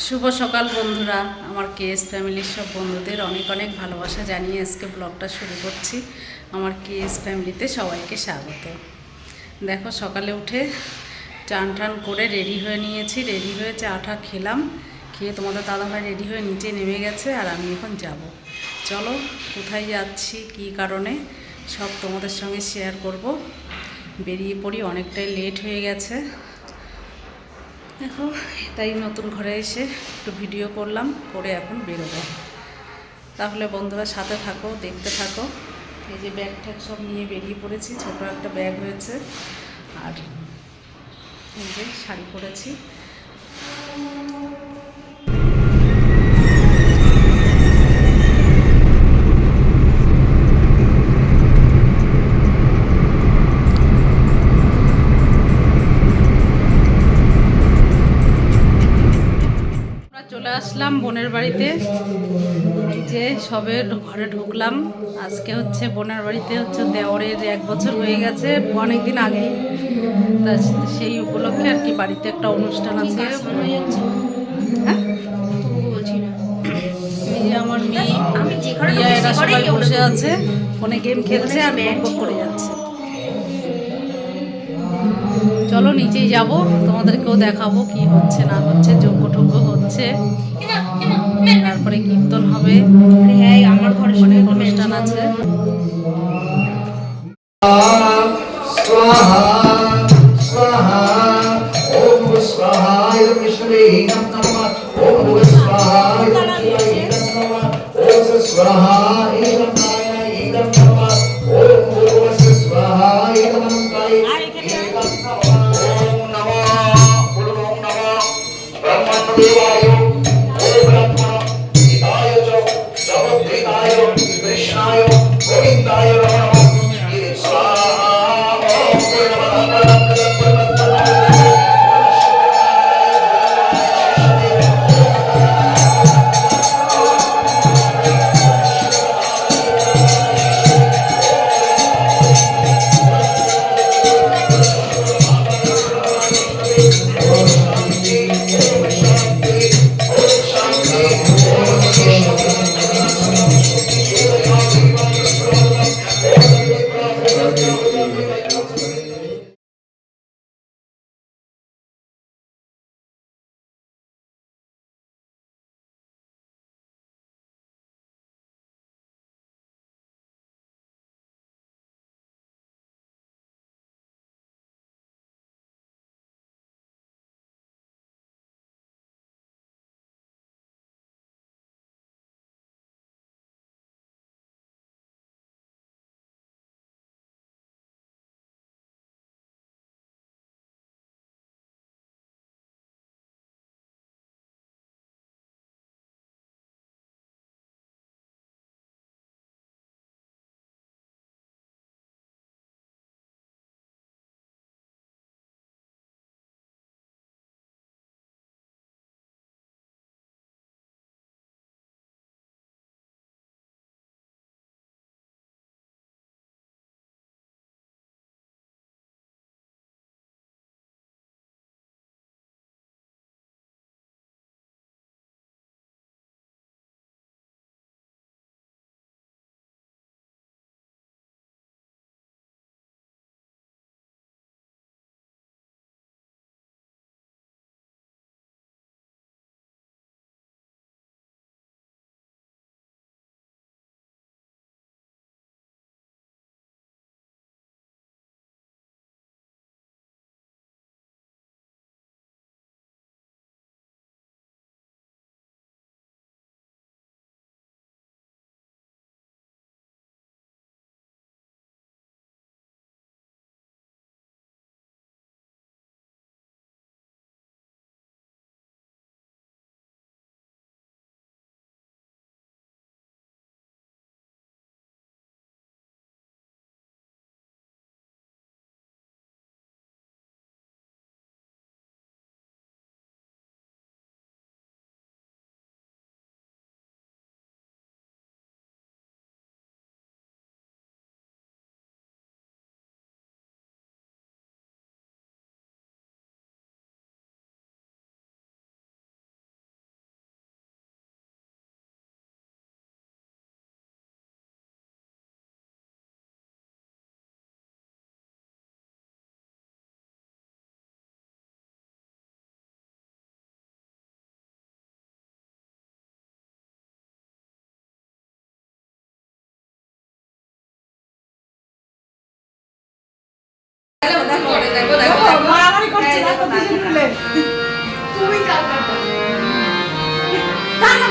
শুভ সকাল বন্ধুরা, আমার কেএস ফ্যামিলির সব বন্ধুদের অনেক অনেক ভালোবাসা জানিয়ে আজকে ব্লগটা শুরু করছি। আমার কেএস ফ্যামিলিতে সবাইকে স্বাগত। দেখো, সকালে উঠে চান টান করে রেডি হয়ে নিয়েছি, রেডি হয়ে চা টা খেলাম, খেয়ে তোমাদের দাদাভাই রেডি হয়ে নিচে নেমে গেছে আর আমি এখন যাব। চলো, কোথায় যাচ্ছি, কী কারণে, সব তোমাদের সঙ্গে শেয়ার করব। বেরিয়ে পড়ি, অনেকটাই লেট হয়ে গেছে। দেখো, তাই নতুন ঘরে এসে একটু ভিডিও করলাম, করে এখন বেরোবো। তাহলে বন্ধুরা সাথে থাকো, দেখতে থাকো। এই যে ব্যাগ ট্যাগ সব নিয়ে বেরিয়ে পড়েছি, ছোট একটা ব্যাগ হয়েছে, আর এই যে শাড়ি পরেছি। চলে আসলাম বোনের বাড়িতে। এই যে সবে ঘরে ঢুকলাম। আজকে হচ্ছে বোনের বাড়িতে হচ্ছে দেওরের 1 বছর হয়ে গেছে, অনেক দিন আগেই। তা সেই উপলক্ষে আর কি বাড়িতে একটা অনুষ্ঠান আছে। হ্যাঁ, এই যে আমার মেয়ে প্রিয়া, এরা সবাই বসে আছে, ফোনে গেম খেলছে আর বক করে যাচ্ছে। চলো নিচেই যাব, তোমাদেরকেও দেখাবো কি হচ্ছে না হচ্ছে। যজ্ঞ টজ্ঞ হচ্ছে, তারপরে কীর্তন হবে। হ্যাঁ, আমার ঘরে অনেক অনুষ্ঠান আছে।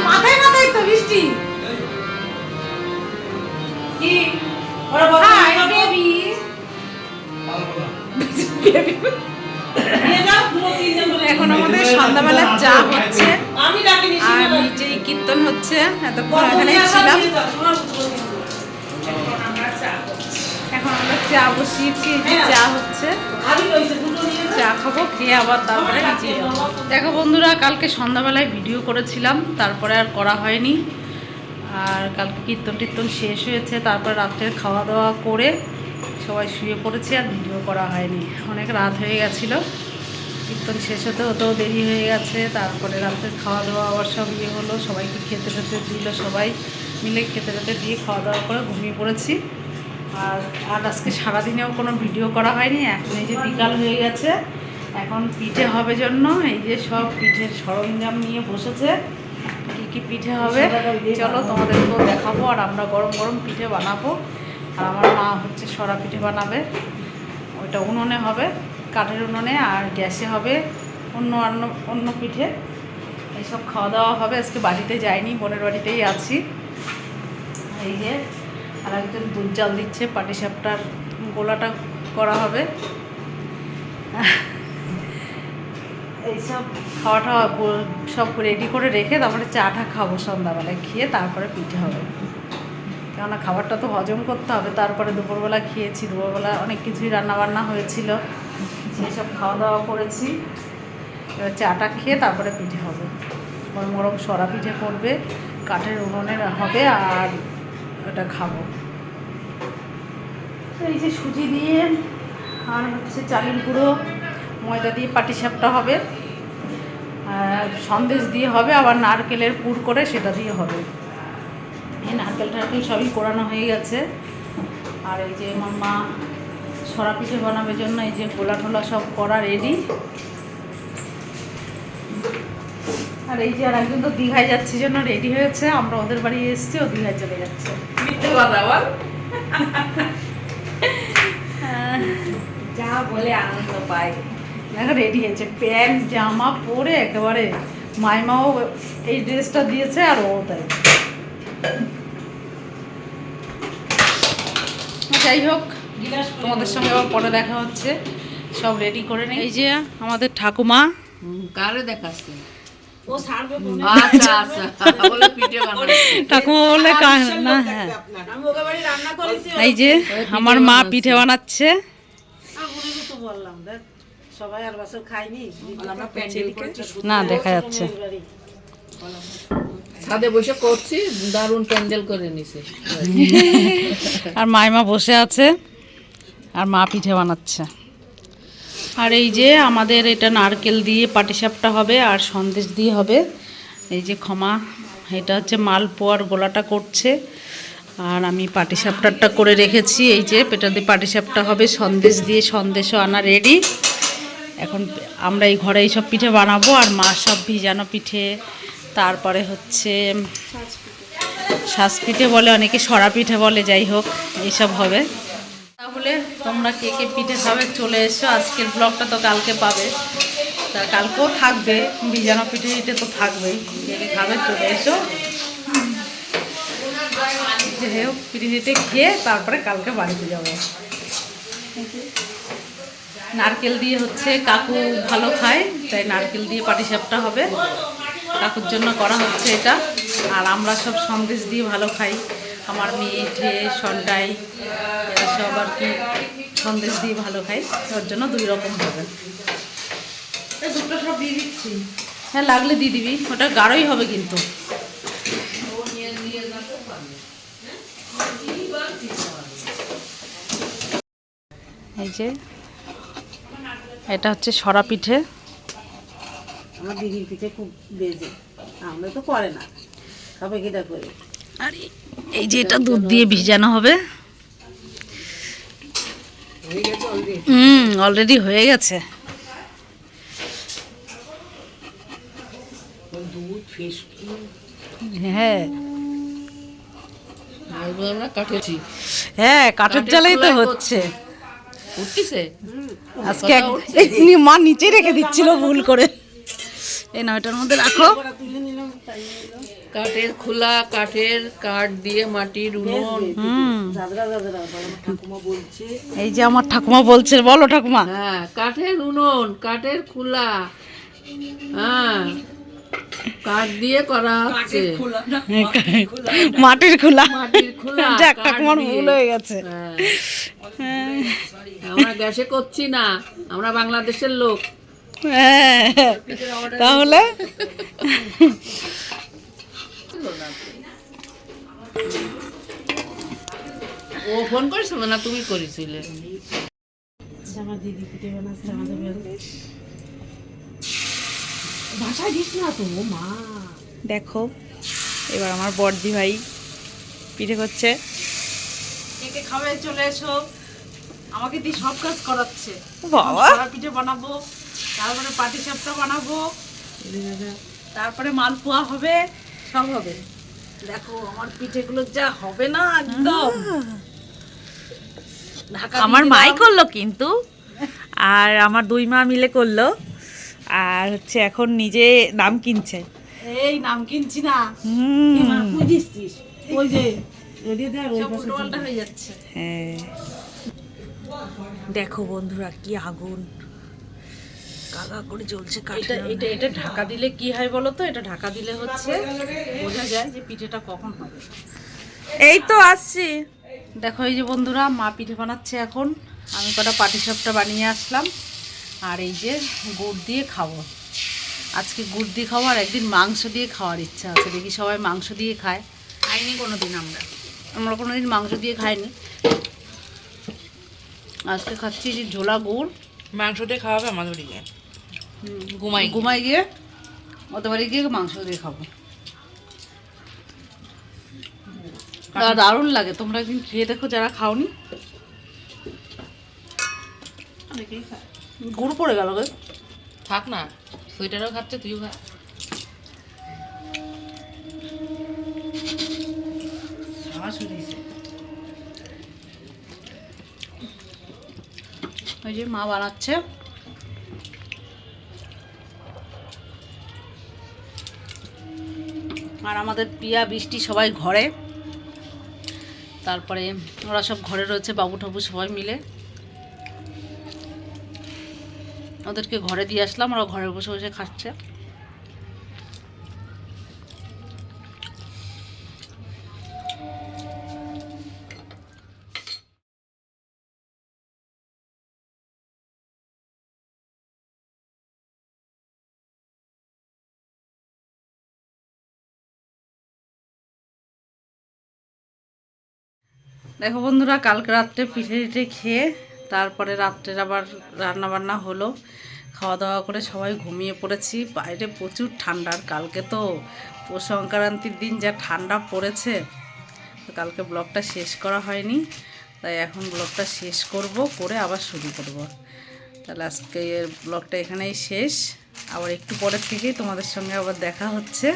মাথায় মাথায় তো বৃষ্টি এখন আমাদের সন্ধ্যাবেলার চা হচ্ছে আর নিচেই কীর্তন হচ্ছে, এতক্ষণ এখানে ছিলাম। এখন আমরা চা বসিয়েছি, চা হচ্ছে, চা খাবো, খেয়ে আবার তারপরে নিচে যাবো। দেখো বন্ধুরা, কালকে সন্ধ্যাবেলায় ভিডিও করেছিলাম, তারপরে আর করা হয়নি। আর কালকে কীর্তন টীর্তন শেষ হয়েছে, তারপর রাত্রে খাওয়া দাওয়া করে সবাই শুয়ে পড়েছি, আর ভিডিও করা হয়নি। অনেক রাত হয়ে গেছিলো, কীর্তন শেষ হতেও দেরি হয়ে গেছে। তারপরে রাত্রে খাওয়া দাওয়া আবার সব হলো, সবাইকে খেতে দিল, সবাই মিলে খেতে দিয়ে খাওয়া দাওয়া করে ঘুমিয়ে পড়েছি। আর আজকে সারাদিনেও কোনো ভিডিও করা হয়নি। এখন এই যে বিকাল হয়ে গেছে, এখন পিঠে হবে জন্য এই যে সব পিঠের সরঞ্জাম নিয়ে বসেছে। কী পিঠে হবে চলো তোমাদেরকেও দেখাবো। আর আমরা গরম গরম পিঠে বানাবো। আর আমার মা হচ্ছে সরা পিঠে বানাবে, ওইটা উনুনে হবে, কাঠের উনুনে, আর গ্যাসে হবে অন্য পিঠে। এইসব খাওয়া দাওয়া হবে। আজকে বাড়িতে যাইনি, বোনের বাড়িতেই আছি। এই যে আর একজন দুধ জাল দিচ্ছে, পাটিসাপটার গোলাটা করা হবে। এইসব খাওয়া টাওয়া সব রেডি করে রেখে তারপরে চাটা খাবো সন্ধ্যাবেলায়, খেয়ে তারপরে পিঠে হবে। কেননা খাবারটা তো হজম করতে হবে। তারপরে দুপুরবেলা খেয়েছি, দুপুরবেলা অনেক কিছুই রান্নাবান্না হয়েছিল, সেসব খাওয়া দাওয়া করেছি। এবার চাটা খেয়ে তারপরে পিঠে হবে। গরম গরম সরা পিঠে করবে, কাঠের উনুনে হবে, আর ওটা খাবো। এই যে সুজি দিয়ে আর হচ্ছে চালের গুঁড়ো ময়দা দিয়ে পাটিসাপটা হবে, সন্দেশ দিয়ে হবে, আবার নারকেলের পুর করে সেটা দিয়ে হবে। এই নারকেল টারকেল সবই কোরানো হয়ে গেছে। আর এই যে মাম্মা সরা পিঠে বানাবে জন্য এই যে গোলা টোলা সব করা রেডি। আর এই যে আর একজন তো দীঘায় যাচ্ছে জন্য রেডি হয়েছে, আমরা ওদের বাড়ি এসেছি, ও দীঘায় চলে যাচ্ছে। যা বলে আনন্দ পায়। দেখো রেডি হয়েছে, প্যান্ট জামা পরে একেবারে। মাইমাও এই ড্রেসটা দিয়েছে, আর ও তাই। যাই হোক, তোমাদের সঙ্গে আবার পরে দেখা হচ্ছে। সব রেডি করে নেই। এই যে আমাদের ঠাকুমা। কারে দেখাচ্ছে? ও ছাড়বে আচ্ছা আচ্ছা, বলে পিঠে বানাচ্ছে ঠাকুমা বলে না। হ্যাঁ, আমি ওকে বাড়ি রান্না করেছি। এই যে আমার মা পিঠে বানাচ্ছে। তো বললাম দেখ, সবাই আর বছর খাইনি, আমরা প্যান্ডেল করেছি, না দেখা যাচ্ছে। ছাদে বসে করছি, দারুণ প্যান্ডেল করে নিছে। আর মাইমা বসে আছে, আর মা পিঠে বানাচ্ছে। আর এই যে আমাদের এটা নারকেল দিয়ে পাটিসাপটা হবে, আর সন্দেশ দিয়ে হবে। এই যে ক্ষমা, এটা হচ্ছে মালপোয়ার গোলাটা করছে, আর আমি পাটিসাপটারটা করে রেখেছি। এই যে পেটা দিয়ে পাটিসাপটা হবে, সন্দেশ দিয়ে সন্দেশও আনা রেডি। এখন আমরা এই ঘরে এইসব পিঠে বানাবো, আর মা সব ভিজানো পিঠে, তারপরে হচ্ছে সাজ পিঠে বলে, অনেকে সরা পিঠে বলে, যাই হোক এইসব হবে। তাহলে তোমরা কে কে পিঠে খাবে চলে এসো। আজকের ব্লগটা তো কালকে পাবে, তা কালকেও থাকবে, ভিজানো পিঠে পিঠে তো থাকবেই। কে কে খাবে চলে এসো। যাই হোক, পিঠে পিঠে খেয়ে তারপরে কালকে বাড়িতে যাবো। নারকেল দিয়ে হচ্ছে কাকু ভালো খায়, তাই নারকেল দিয়ে পাটিসাপটা হবে, কাকুর জন্য করা হচ্ছে এটা। আর আমরা সব সন্দেশ দিয়ে ভালো খাই, আমার মেয়ে সন্ডাই এরা সব আর কি সন্দেশ দিয়ে ভালো খাই, ওর জন্য দুই রকম হবে। দুটো সব দিয়ে দিচ্ছি। হ্যাঁ, লাগলে দিয়ে দিবি, ওটা গাঢ়ই হবে কিন্তু। এই যে এটা হচ্ছে সরা পিঠে। আমার দিদির পিঠে খুব বেজে, আমরা তো করে না, সবাই কেটা করে। আর এই যে এটা দুধ দিয়ে ভিজানো হবে। অলরেডি হয়ে গেছে। দুধ ফিশ, হ্যাঁ আমরা কাটেছি, হ্যাঁ, কাঠের জ্বালাই তো হচ্ছে। উঠতেছে। আজকে মা নিচে রেখে দিচ্ছিল ভুল করে। এই নয়টার মধ্যে রাখো। তুলে নিলাম, তাই নিলাম। কাঠের খোলা, কাঠের কাঠ দিয়ে মাটির উনুন। জাদরা জাদরা আমার ঠাকুমা বলছে। এই যে আমার ঠাকুমা বলছে, বলো ঠাকুমা। হ্যাঁ, কাঠের উনুন, কাঠের খোলা, হ্যাঁ, কাঠ দিয়ে করা হচ্ছে। মাটির খোলা। মাটির খোলা, যাক, কাঠ ঠাকুমার দিয়ে। ভুল হয়ে গেছে। হ্যাঁ। আমরা গ্যাসে করছি না, আমরা বাংলাদেশের লোক। হ্যাঁ, তাহলে ও ফোন করেছিল না, তুমি করেছিলে? আমার দিদি পিঠে বানাচ্ছে আমাদের বাড়িতে। ভাষায় দিস না তো মা। দেখো এবার আমার বড়দি ভাই পিঠে করছে। কে খাবে চলে এসো। আমাকে দিয়ে সব কাজ করাচ্ছে। বাবা, পিঠে বানাবো, তারপরে পাটিসাপটা বানাবো, তারপরে মালপোয়া হবে, সব হবে। দেখো আমার পিঠেগুলো যা হবে না একদম। আমার মাই করলো কিন্তু, আর আমার দুই মা মিলে করলো, আর হচ্ছে এখন নিজে নাম কিনছে। এই নাম কিনছি না, তুই দিচ্ছিস ওই যে এদিকে দেখ, ওই সব পাশে উল্টোপাল্টা হয়ে যাচ্ছে। হ্যাঁ, দেখো বন্ধুরা কি আগুন কালা করে জ্বলছে এটা কাঠের। এটা এটা ঢাকা দিলে কি হয় বলো তো? এটা ঢাকা দিলে হচ্ছে বোঝা যায় যে পিঠেটা কখন হবে। এই তো আসছি। দেখো এই যে বন্ধুরা, মা পিঠে বানাচ্ছে এখন। আমি কটা পাটিসাপটা বানিয়ে আসলাম, আর এই যে গুড় দিয়ে খাবো। আজকে গুড় দিয়ে খাবো, আর একদিন মাংস দিয়ে খাওয়ার ইচ্ছা আছে। দেখি সবাই মাংস দিয়ে খায়, খাইনি কোনোদিন আমরা কোনোদিন মাংস দিয়ে খাইনি। আজকে খাচ্ছি যে ঝোলা গুড়। মাংস দিয়ে খাওয়াবে আমাদের দিকে। ঘুমাই গিয়ে ওদের বাড়ি গিয়ে মাংস দিয়ে খাবো। দারুণ লাগে, তোমরা একদিন খেয়ে দেখো যারা খাওনি। গুড় পড়ে গেল গে। থাক না, সুইটারও খাচ্ছে, তুইও খা। ওই যে মা বানাচ্ছে। আর আমাদের পিয়া বৃষ্টি সবাই ঘরে, তারপরে ওরা সব ঘরে রয়েছে, বাবু ঠাবু সবাই মিলে। ওদেরকে ঘরে দিয়ে আসলাম, ওরা ঘরে বসে বসে খাচ্ছে। দেখো বন্ধুরা, কালকে রাত্রে পিঠে টিঠে খেয়ে তারপরে রাত্রের আবার রান্না বান্না হলো। খাওয়া দাওয়া করে সবাই ঘুমিয়ে পড়েছি। বাইরে প্রচুর ঠান্ডা, আর কালকে তো পৌষ সংক্রান্তির দিন যা ঠান্ডা পড়েছে। তো কালকে ব্লগটা শেষ করা হয়নি, তাই এখন ব্লগটা শেষ করব, করে আবার শুরু করব। তাহলে আজকে ব্লগটা এখানেই শেষ। আবার একটু পরের থেকেই তোমাদের সঙ্গে আবার দেখা হচ্ছে।